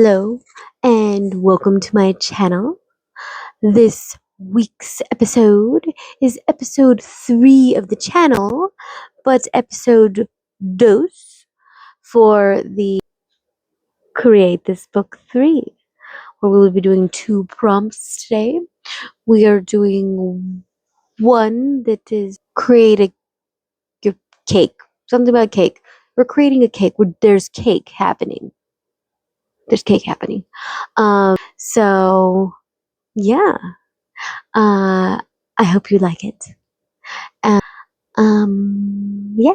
Hello and welcome to my channel. This week's episode is episode 3 of the channel, but episode dos for the Create This Book 3, where we will be doing 2 prompts today. We are doing one that is create a cake, something about cake. We're creating a cake where there's cake happening. So yeah. I hope you like it. And, yeah.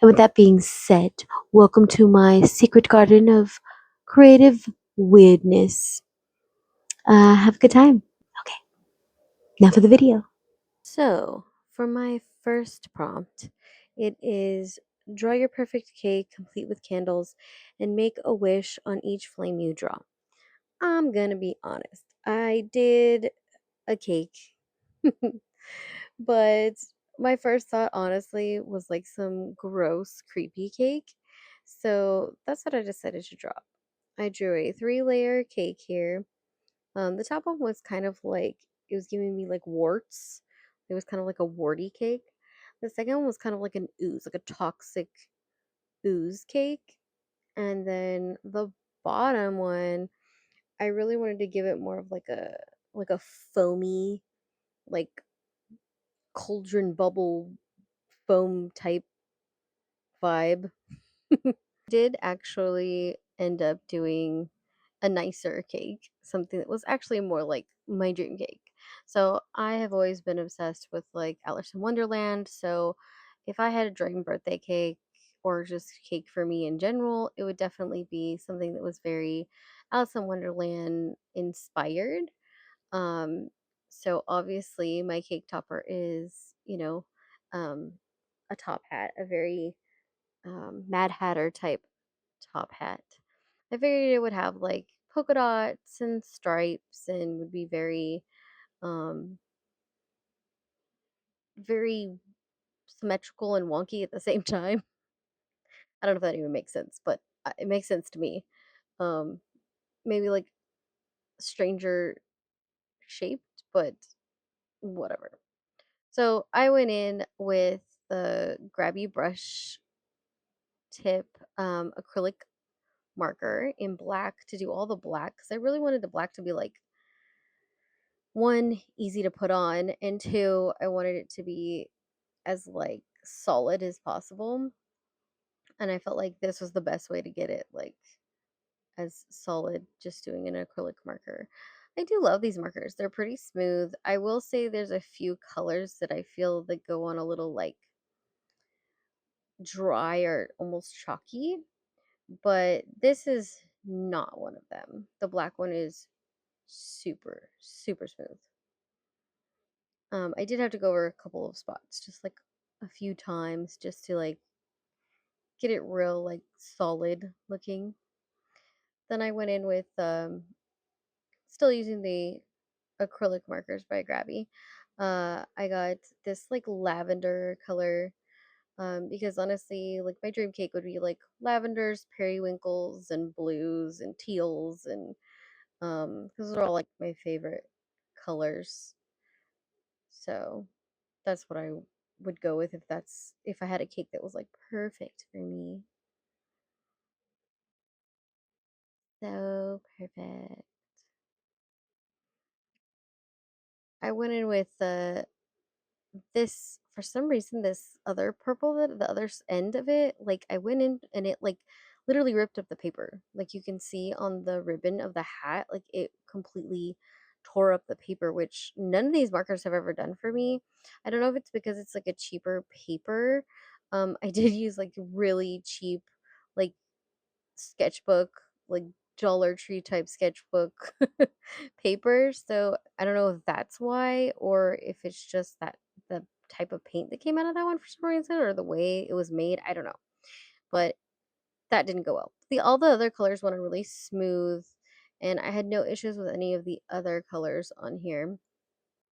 And with that being said, welcome to my secret garden of creative weirdness. Have a good time. Okay, now for the video. So, for my first prompt, it is draw your perfect cake complete with candles and make a wish on each flame you draw. I'm gonna be honest. I did a cake. But my first thought, honestly, was like some gross, creepy cake. So that's what I decided to draw. I drew a 3-layer cake here. The top one was kind of like, it was giving me like warts. It was kind of like a warty cake. The second one was kind of like an ooze, like a toxic ooze cake. And then the bottom one, I really wanted to give it more of like a foamy, like cauldron bubble foam type vibe. Did actually end up doing a nicer cake, something that was actually more like my dream cake. So I have always been obsessed with like Alice in Wonderland. So if I had a dream birthday cake or just cake for me in general, it would definitely be something that was very Alice in Wonderland inspired. Um, so obviously my cake topper is, um, a top hat, a very Mad Hatter type top hat. I figured it would have like polka dots and stripes and would be um, very symmetrical and wonky at the same time. I don't know if that even makes sense, but it makes sense to me. Um, Maybe like stranger shaped, but whatever. So I went in with the grabby brush tip acrylic marker in black to do all the black because I really wanted the black to be like one, easy to put on, and two, I wanted it to be as like solid as possible. And I felt like this was the best way to get it like as solid just doing an acrylic marker. I do love these markers. They're pretty smooth. I will say there's a few colors that I feel that go on a little like dry or almost chalky, but this is not one of them. The black one is super, super smooth. I did have to go over a couple of spots, just like a few times, just to like get it real like solid looking. Then I went in with still using the acrylic markers by Grabby. I got this like lavender color because honestly, like my dream cake would be like lavenders, periwinkles, and blues and teals, and because those are all like my favorite colors. So that's what I would go with if I had a cake that was like perfect for me. So perfect. I went in with this for some reason this other purple that the other end of it, like I went in and it like literally ripped up the paper. Like you can see on the ribbon of the hat, like it completely tore up the paper, which none of these markers have ever done for me. I don't know if it's because it's like a cheaper paper. I did use like really cheap like sketchbook, like Dollar Tree type sketchbook paper. So I don't know if that's why, or if it's just that the type of paint that came out of that one for some reason, or the way it was made. I don't know, but that didn't go well. All the other colors went on really smooth, and I had no issues with any of the other colors on here.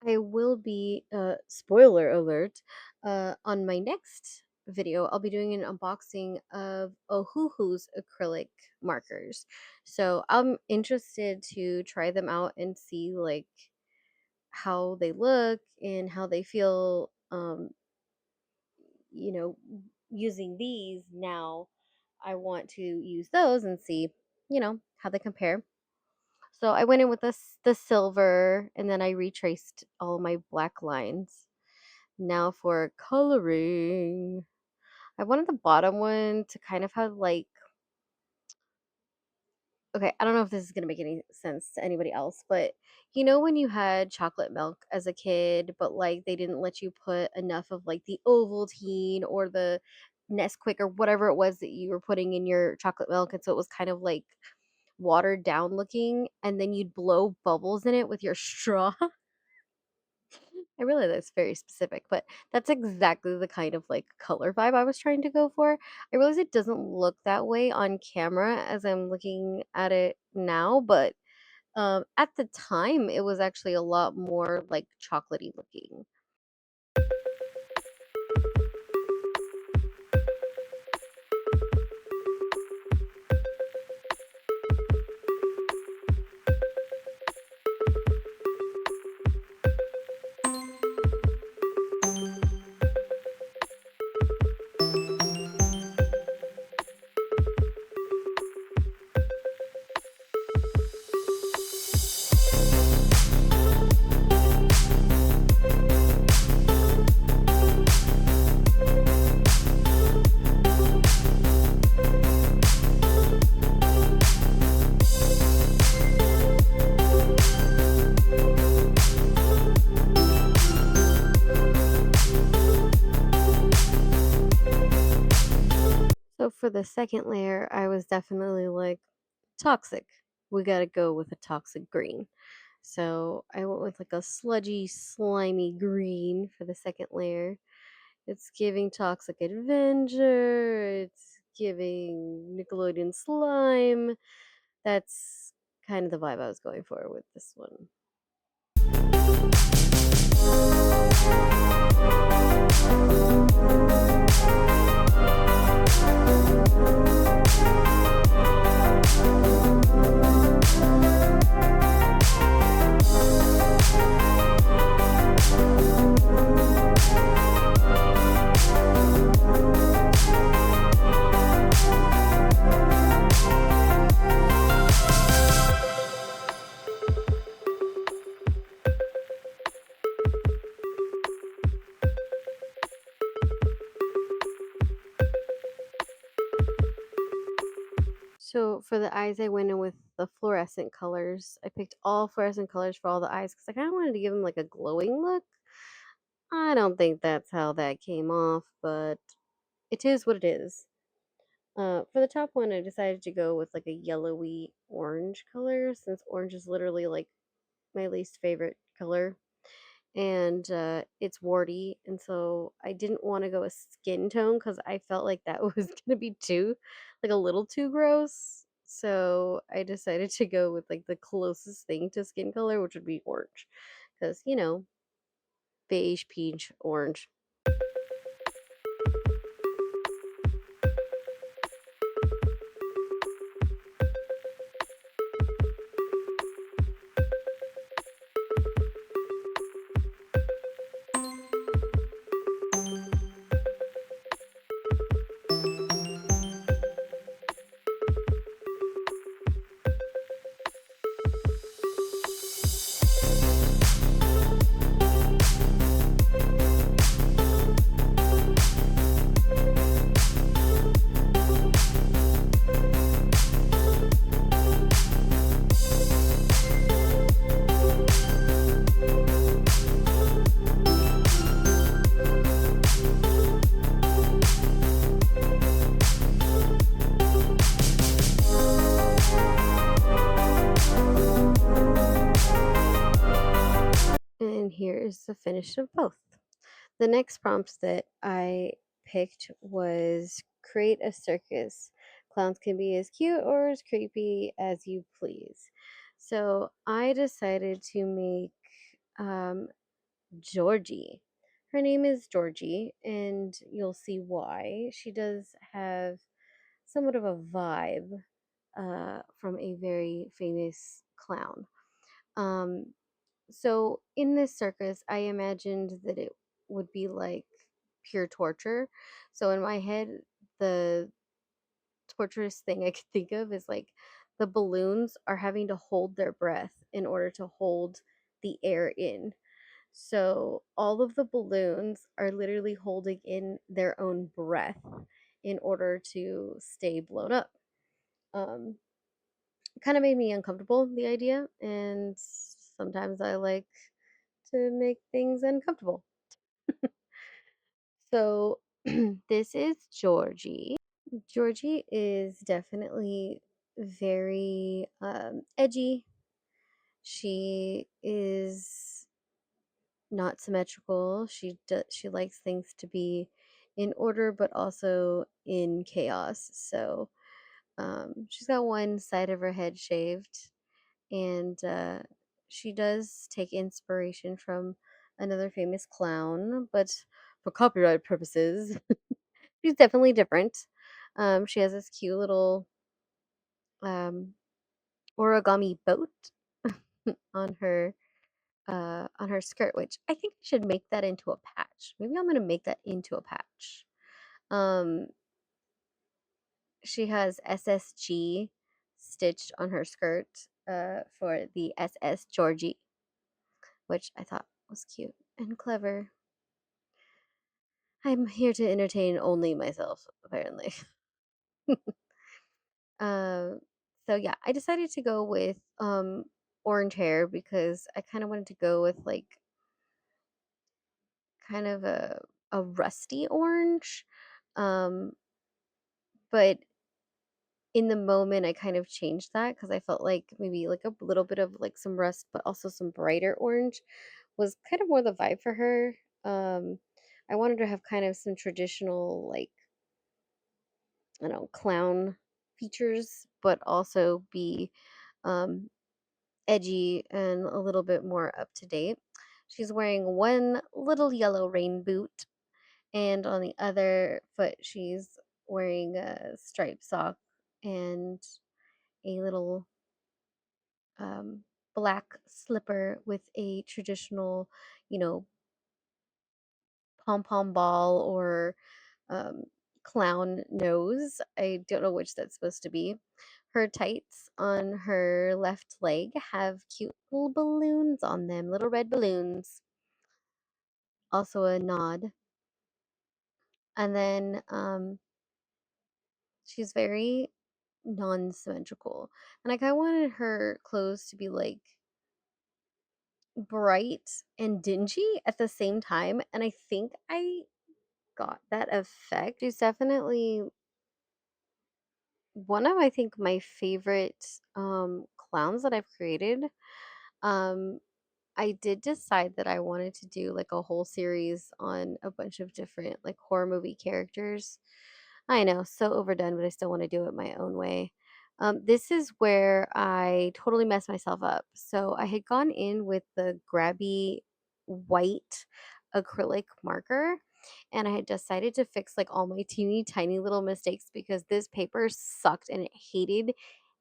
I will be spoiler alert on my next video, I'll be doing an unboxing of Ohuhu's acrylic markers. So I'm interested to try them out and see like how they look and how they feel. You know, using these now, I want to use those and see, how they compare. So I went in with the silver, and then I retraced all my black lines. Now for coloring. I wanted the bottom one to kind of have like, okay, I don't know if this is going to make any sense to anybody else, but when you had chocolate milk as a kid, but like they didn't let you put enough of like the Ovaltine or the Nesquik or whatever it was that you were putting in your chocolate milk. And so it was kind of like watered down looking, and then you'd blow bubbles in it with your straw. I realize that's very specific, but that's exactly the kind of like color vibe I was trying to go for. I realize it doesn't look that way on camera as I'm looking at it now, but at the time it was actually a lot more like chocolatey looking. So for the second layer, I was definitely like toxic. We got to go with a toxic green. So I went with like a sludgy, slimy green for the second layer. It's giving Toxic Adventure. It's giving Nickelodeon Slime. That's kind of the vibe I was going for with this one. So for the eyes, I went in with the fluorescent colors. I picked all fluorescent colors for all the eyes because I kind of wanted to give them like a glowing look. I don't think that's how that came off, but it is what it is. For the top one, I decided to go with like a yellowy orange color since orange is literally like my least favorite color. And it's warty, and so I didn't want to go a skin tone because I felt like that was gonna be too, like a little too gross. So I decided to go with like the closest thing to skin color, which would be orange, because beige, peach, orange. And here is the finish of both. The next prompts that I picked was create a circus. Clowns can be as cute or as creepy as you please. So I decided to make um, Georgie. Her name is Georgie, and you'll see why. She does have somewhat of a vibe from a very famous clown. Um, so in this circus, I imagined that it would be like pure torture. So in my head, the torturous thing I could think of is like the balloons are having to hold their breath in order to hold the air in. So all of the balloons are literally holding in their own breath in order to stay blown up. Um, Kind of made me uncomfortable, the idea, and sometimes I like to make things uncomfortable. So this is Georgie. Georgie is definitely very edgy. She is not symmetrical. She likes things to be in order, but also in chaos. So she's got one side of her head shaved, and she does take inspiration from another famous clown, but for copyright purposes, she's definitely different. She has this cute little um, origami boat on her skirt, which I think I should make that into a patch. Maybe I'm gonna make that into a patch. Um, she has SSG stitched on her skirt for the SS Georgie, which I thought was cute and clever. I'm here to entertain only myself, apparently. Um, so yeah, I decided to go with orange hair because I kind of wanted to go with like kind of a rusty orange. Um, but in the moment I kind of changed that because I felt like maybe like a little bit of like some rust, but also some brighter orange was kind of more the vibe for her. Um, I wanted to have kind of some traditional like I don't know clown features, but also be um edgy and a little bit more up to date. She's wearing one little yellow rain boot, and on the other foot, she's wearing a striped sock and a little um, black slipper with a traditional, you know, pom pom ball or um, clown nose. I don't know which that's supposed to be. Her tights on her left leg have cute little balloons on them, little red balloons. Also a nod. And then she's very non-symmetrical. And like I wanted her clothes to be like bright and dingy at the same time. And I think I got that effect. She's definitely one of I think my favorite clowns that I've created. Um I did decide that I wanted to do like a whole series on a bunch of different like horror movie characters. I know, so overdone, but I still want to do it my own way. This is where I totally messed myself up. So I had gone in with the grabby white acrylic marker, and I had decided to fix like all my teeny tiny little mistakes because this paper sucked and it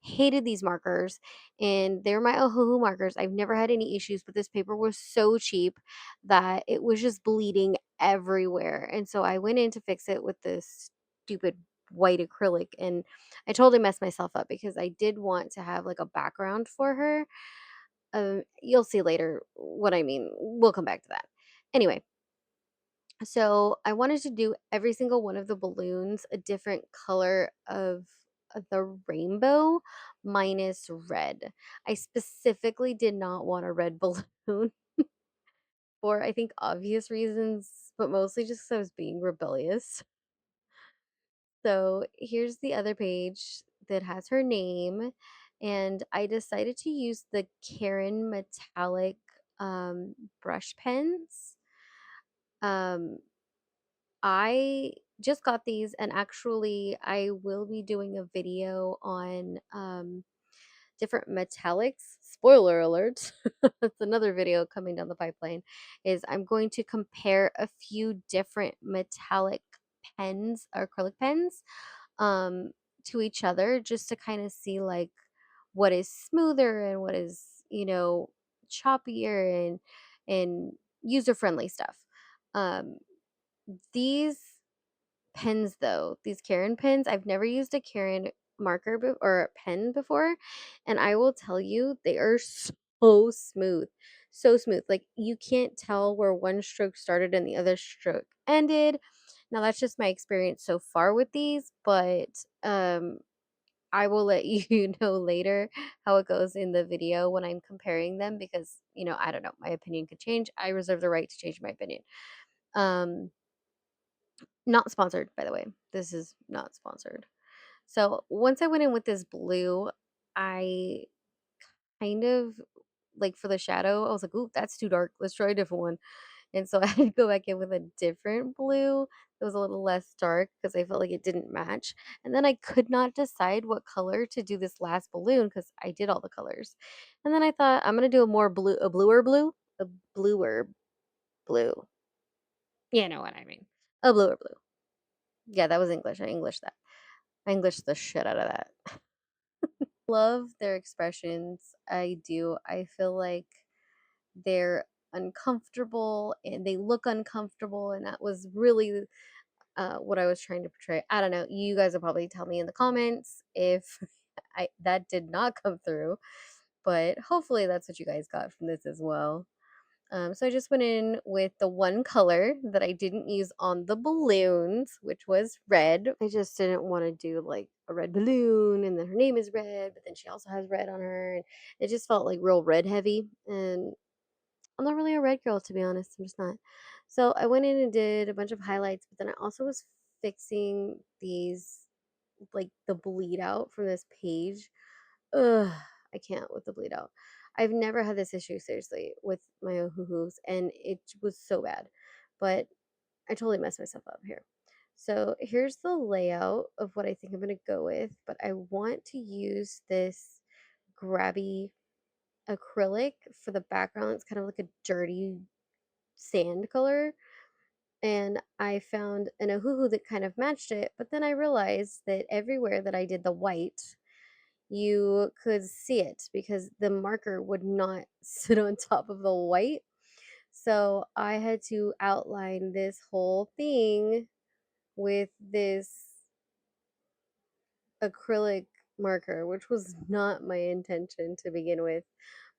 hated these markers, and they're my Ohuhu markers. I've never had any issues, but this paper was so cheap that it was just bleeding everywhere. And so I went in to fix it with this stupid white acrylic, and I totally messed myself up because I did want to have like a background for her. You'll see later what I mean. We'll come back to that. Anyway, so I wanted to do every single one of the balloons a different color of the rainbow minus red. I specifically did not want a red balloon for I think obvious reasons, but mostly just because I was being rebellious. So here's the other page that has her name, and I decided to use the Karen metallic brush pens. Um, I just got these, and actually, I will be doing a video on different metallics. Spoiler alert. That's another video coming down the pipeline. Is I'm going to compare a few different metallic pens or acrylic pens um to each other, just to kind of see like what is smoother and what is, choppier and user friendly stuff. Um these pens though, these Karen pens, I've never used a Karen marker or pen before, and I will tell you they are so smooth. So smooth. Like you can't tell where one stroke started and the other stroke ended. Now that's just my experience so far with these, but I will let you know later how it goes in the video when I'm comparing them, because, I don't know, my opinion could change. I reserve the right to change my opinion. Um Not sponsored, by the way. This is not sponsored. So once I went in with this blue, I kind of like, for the shadow, I was like, "Ooh, that's too dark. Let's try a different one." And so I had to go back in with a different blue that was a little less dark because I felt like it didn't match. And then I could not decide what color to do this last balloon because I did all the colors. And then I thought I'm gonna do a bluer blue, a bluer blue. You know what I mean? A bluer blue. Yeah, that was English. I Englished that. I Englished the shit out of that. Love their expressions. I do. I feel like they're uncomfortable and they look uncomfortable, and that was really what I was trying to portray. I don't know. You guys will probably tell me in the comments if I that did not come through, but hopefully that's what you guys got from this as well. So I just went in with the one color that I didn't use on the balloons, which was red. I just didn't want to do like a red balloon and then her name is red, but then she also has red on her. And it just felt like real red heavy. And I'm not really a red girl, to be honest. I'm just not. So I went in and did a bunch of highlights, but then I also was fixing these, like the bleed out from this page. Ugh, I can't with the bleed out. I've never had this issue, seriously, with my Ohuhus, and it was so bad. But I totally messed myself up here. So here's the layout of what I think I'm going to go with, but I want to use this grabby acrylic for the background. It's kind of like a dirty sand color. And I found an Ohuhu that kind of matched it, but then I realized that everywhere that I did the white, you could see it because the marker would not sit on top of the white. So I had to outline this whole thing with this acrylic marker, which was not my intention to begin with.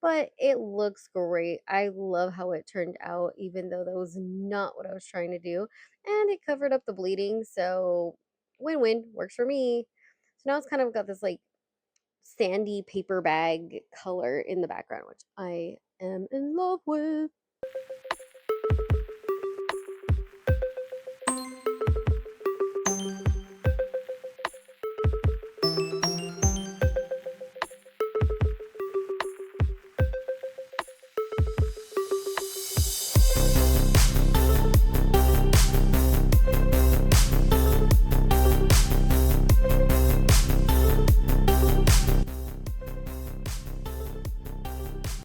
But it looks great. I love how it turned out, even though that was not what I was trying to do. And it covered up the bleeding, so win win, works for me. So now it's kind of got this like sandy paper bag color in the background, which I am in love with.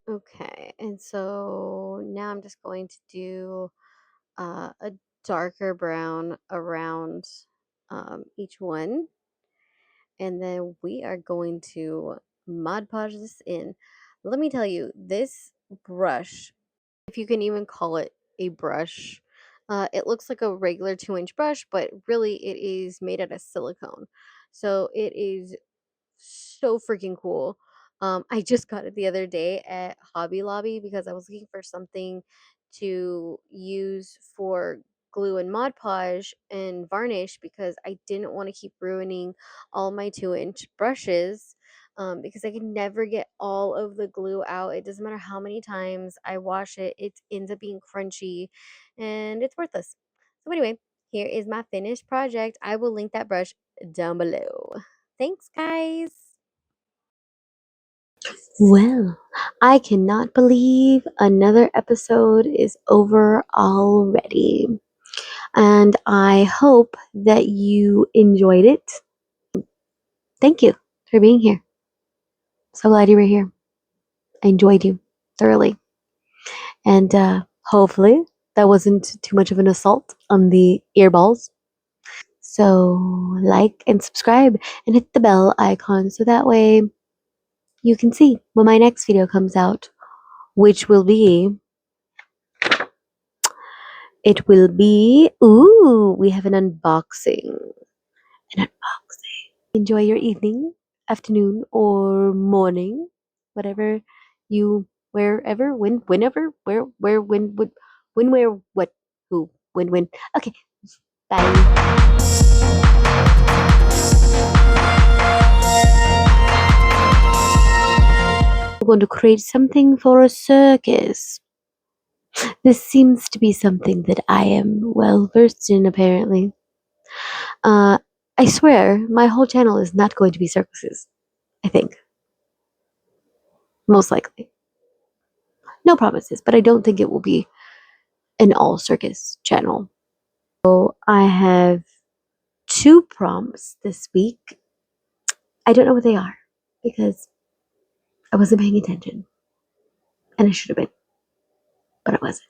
Okay, and so now I'm just going to do a darker brown around each one, and then we are going to Mod Podge this in. Let me tell you, this brush, if you can even call it a brush, it looks like a regular 2-inch brush, but really it is made out of silicone. So it is so freaking cool. I just got it the other day at Hobby Lobby because I was looking for something to use for glue and Mod Podge and varnish because I didn't want to keep ruining all my 2-inch brushes, because I can never get all of the glue out. It doesn't matter how many times I wash it, it ends up being crunchy and it's worthless. So anyway, here is my finished project. I will link that brush down below. Thanks, guys. Well, I cannot believe another episode is over already. And I hope that you enjoyed it. Thank you for being here. So glad you were here. I enjoyed you thoroughly. And hopefully that wasn't too much of an assault on the earballs. So like and subscribe and hit the bell icon so that way you can see when my next video comes out, which will be, ooh, we have an unboxing. An unboxing. Enjoy your evening, afternoon, or morning, whatever you, wherever, whenever, where, when, where, what, who, when. Okay, bye. We're going to create something for a circus. This seems to be something that I am well versed in, apparently. Uh, I swear, my whole channel is not going to be circuses. I think. Most likely. No promises, but I don't think it will be an all circus channel. So I have 2 prompts this week. I don't know what they are because I wasn't paying attention. And I should have been, but I wasn't.